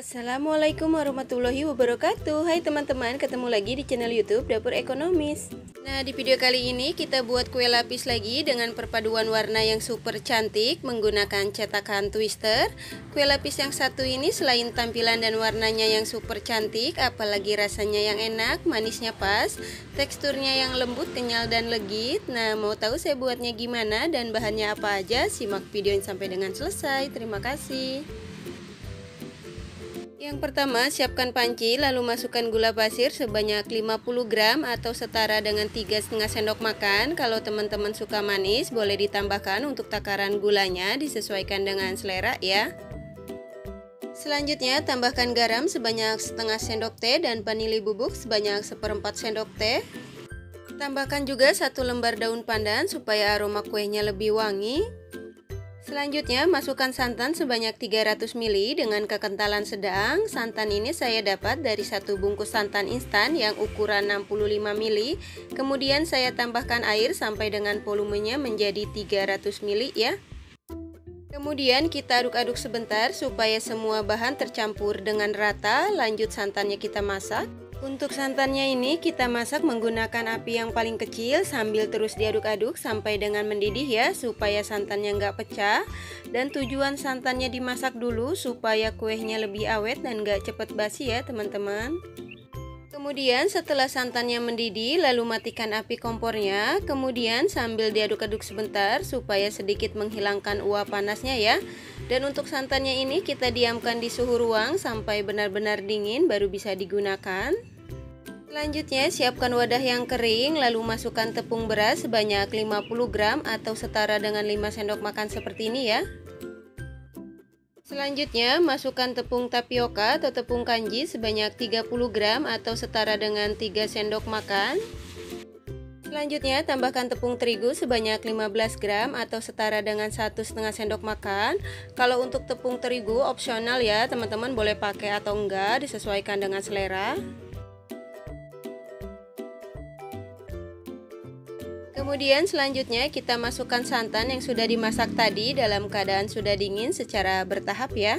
Assalamualaikum warahmatullahi wabarakatuh. Hai teman-teman, ketemu lagi di channel YouTube Dapur Ekonomis. Nah, di video kali ini kita buat kue lapis lagi dengan perpaduan warna yang super cantik menggunakan cetakan twister. Kue lapis yang satu ini selain tampilan dan warnanya yang super cantik, apalagi rasanya yang enak, manisnya pas, teksturnya yang lembut, kenyal dan legit. Nah, mau tahu saya buatnya gimana dan bahannya apa aja? Simak video ini sampai dengan selesai. Terima kasih. Yang pertama, siapkan panci, lalu masukkan gula pasir sebanyak 50 gram atau setara dengan 3,5 sendok makan. Kalau teman-teman suka manis, boleh ditambahkan untuk takaran gulanya, disesuaikan dengan selera ya. Selanjutnya, tambahkan garam sebanyak setengah sendok teh dan vanili bubuk sebanyak 1/4 sendok teh. Tambahkan juga 1 lembar daun pandan supaya aroma kuenya lebih wangi. Selanjutnya, masukkan santan sebanyak 300 ml dengan kekentalan sedang. Santan ini saya dapat dari satu bungkus santan instan yang ukuran 65 ml. Kemudian saya tambahkan air sampai dengan volumenya menjadi 300 ml ya. Kemudian kita aduk-aduk sebentar supaya semua bahan tercampur dengan rata. Lanjut santannya kita masak. Untuk santannya ini kita masak menggunakan api yang paling kecil sambil terus diaduk-aduk sampai dengan mendidih ya, supaya santannya nggak pecah. Dan tujuan santannya dimasak dulu supaya kuenya lebih awet dan nggak cepet basi ya teman-teman. Kemudian setelah santannya mendidih, lalu matikan api kompornya. Kemudian sambil diaduk-aduk sebentar supaya sedikit menghilangkan uap panasnya ya. Dan untuk santannya ini kita diamkan di suhu ruang sampai benar-benar dingin baru bisa digunakan. Selanjutnya siapkan wadah yang kering, lalu masukkan tepung beras sebanyak 50 gram atau setara dengan 5 sendok makan seperti ini ya. Selanjutnya masukkan tepung tapioka atau tepung kanji sebanyak 30 gram atau setara dengan 3 sendok makan. Selanjutnya tambahkan tepung terigu sebanyak 15 gram atau setara dengan 1,5 sendok makan. Kalau untuk tepung terigu opsional ya, teman-teman boleh pakai atau enggak, disesuaikan dengan selera. Kemudian selanjutnya kita masukkan santan yang sudah dimasak tadi dalam keadaan sudah dingin secara bertahap ya.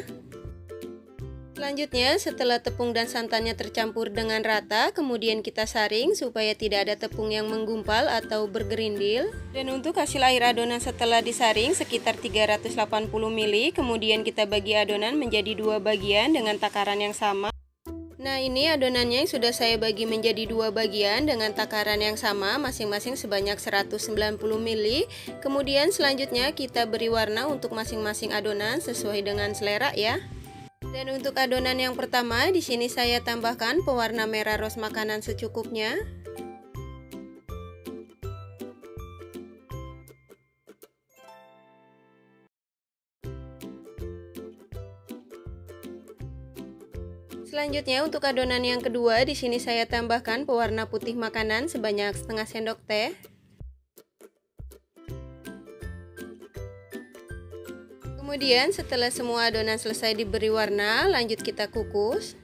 Selanjutnya, setelah tepung dan santannya tercampur dengan rata, kemudian kita saring supaya tidak ada tepung yang menggumpal atau bergerindil. Dan untuk hasil air adonan setelah disaring sekitar 380 ml, kemudian kita bagi adonan menjadi 2 bagian dengan takaran yang sama. Nah, ini adonannya yang sudah saya bagi menjadi 2 bagian dengan takaran yang sama, masing-masing sebanyak 190 ml. Kemudian selanjutnya kita beri warna untuk masing-masing adonan sesuai dengan selera ya. Dan untuk adonan yang pertama, di sini saya tambahkan pewarna merah ros makanan secukupnya. Selanjutnya untuk adonan yang kedua, di sini saya tambahkan pewarna putih makanan sebanyak setengah sendok teh. Kemudian setelah semua adonan selesai diberi warna, lanjut kita kukus.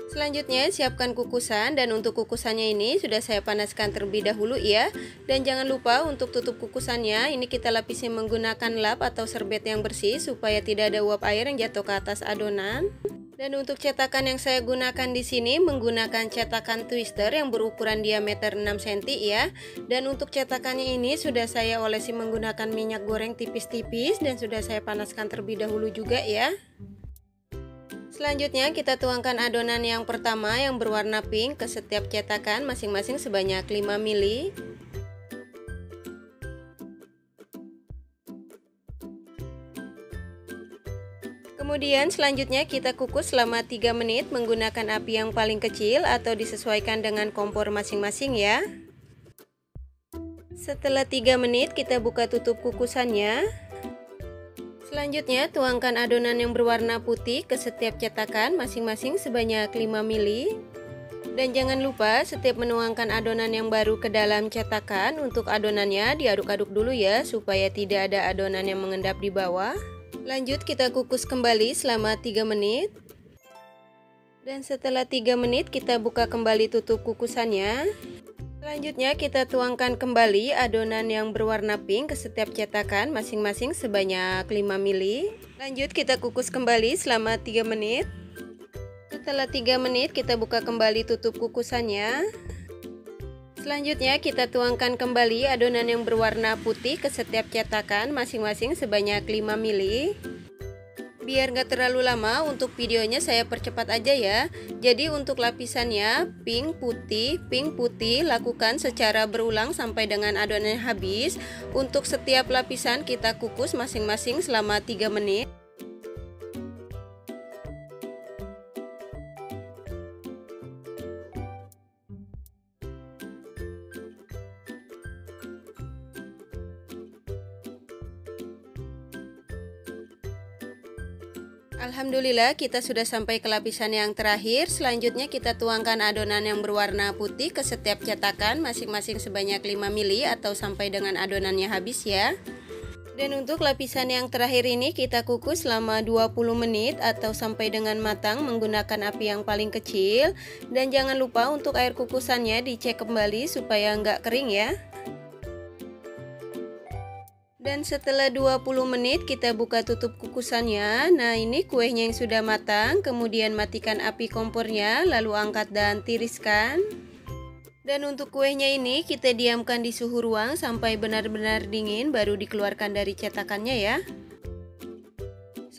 Selanjutnya siapkan kukusan, dan untuk kukusannya ini sudah saya panaskan terlebih dahulu ya. Dan jangan lupa untuk tutup kukusannya, ini kita lapisi menggunakan lap atau serbet yang bersih supaya tidak ada uap air yang jatuh ke atas adonan. Dan untuk cetakan yang saya gunakan di sini menggunakan cetakan twister yang berukuran diameter 6 cm ya. Dan untuk cetakannya ini sudah saya olesi menggunakan minyak goreng tipis-tipis dan sudah saya panaskan terlebih dahulu juga ya. Selanjutnya kita tuangkan adonan yang pertama yang berwarna pink ke setiap cetakan masing-masing sebanyak 5 ml. Kemudian selanjutnya kita kukus selama 3 menit menggunakan api yang paling kecil atau disesuaikan dengan kompor masing-masing ya. Setelah 3 menit kita buka tutup kukusannya. Selanjutnya tuangkan adonan yang berwarna putih ke setiap cetakan masing-masing sebanyak 5 ml. Dan jangan lupa setiap menuangkan adonan yang baru ke dalam cetakan, untuk adonannya diaduk-aduk dulu ya supaya tidak ada adonan yang mengendap di bawah. Lanjut kita kukus kembali selama 3 menit. Dan setelah 3 menit kita buka kembali tutup kukusannya. Selanjutnya kita tuangkan kembali adonan yang berwarna pink ke setiap cetakan masing-masing sebanyak 5 ml. Lanjut kita kukus kembali selama 3 menit. Setelah 3 menit kita buka kembali tutup kukusannya. Selanjutnya kita tuangkan kembali adonan yang berwarna putih ke setiap cetakan masing-masing sebanyak 5 ml. Biar gak terlalu lama, untuk videonya saya percepat aja ya. Jadi untuk lapisannya pink putih, lakukan secara berulang sampai dengan adonannya habis. Untuk setiap lapisan kita kukus masing-masing selama 3 menit. Alhamdulillah kita sudah sampai ke lapisan yang terakhir. Selanjutnya kita tuangkan adonan yang berwarna putih ke setiap cetakan masing-masing sebanyak 5 ml atau sampai dengan adonannya habis ya. Dan untuk lapisan yang terakhir ini kita kukus selama 20 menit atau sampai dengan matang menggunakan api yang paling kecil. Dan jangan lupa untuk air kukusannya dicek kembali supaya nggak kering ya. Dan setelah 20 menit kita buka tutup kukusannya. Nah ini kuenya yang sudah matang. Kemudian matikan api kompornya, lalu angkat dan tiriskan. Dan untuk kuenya ini kita diamkan di suhu ruang sampai benar-benar dingin, baru dikeluarkan dari cetakannya ya.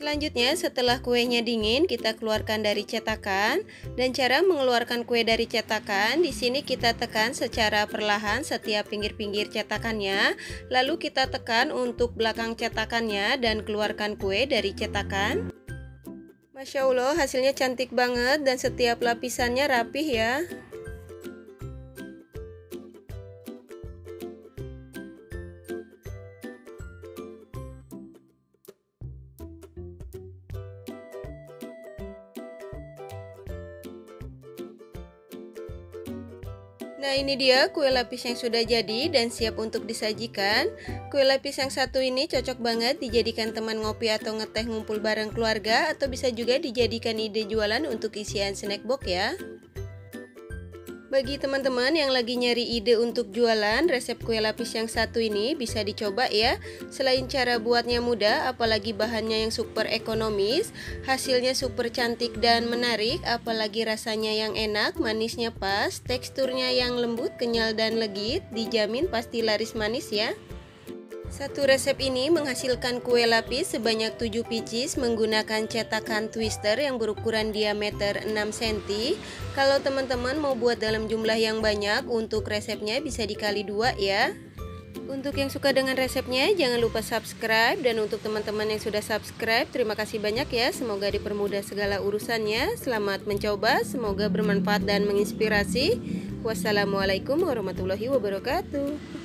Selanjutnya setelah kuenya dingin kita keluarkan dari cetakan. Dan cara mengeluarkan kue dari cetakan, di sini kita tekan secara perlahan setiap pinggir-pinggir cetakannya. Lalu kita tekan untuk belakang cetakannya dan keluarkan kue dari cetakan. Masya Allah, hasilnya cantik banget dan setiap lapisannya rapih ya. Nah ini dia kue lapis yang sudah jadi dan siap untuk disajikan. Kue lapis yang satu ini cocok banget dijadikan teman ngopi atau ngeteh ngumpul bareng keluarga, atau bisa juga dijadikan ide jualan untuk isian snack box ya. Bagi teman-teman yang lagi nyari ide untuk jualan, resep kue lapis yang satu ini bisa dicoba ya. Selain cara buatnya mudah, apalagi bahannya yang super ekonomis, hasilnya super cantik dan menarik, apalagi rasanya yang enak, manisnya pas, teksturnya yang lembut, kenyal dan legit, dijamin pasti laris manis ya. Satu resep ini menghasilkan kue lapis sebanyak 7 pieces menggunakan cetakan twister yang berukuran diameter 6 cm. Kalau teman-teman mau buat dalam jumlah yang banyak, untuk resepnya bisa dikali 2 ya. Untuk yang suka dengan resepnya jangan lupa subscribe, dan untuk teman-teman yang sudah subscribe terima kasih banyak ya. Semoga dipermudah segala urusannya. Selamat mencoba, semoga bermanfaat dan menginspirasi. Wassalamualaikum warahmatullahi wabarakatuh.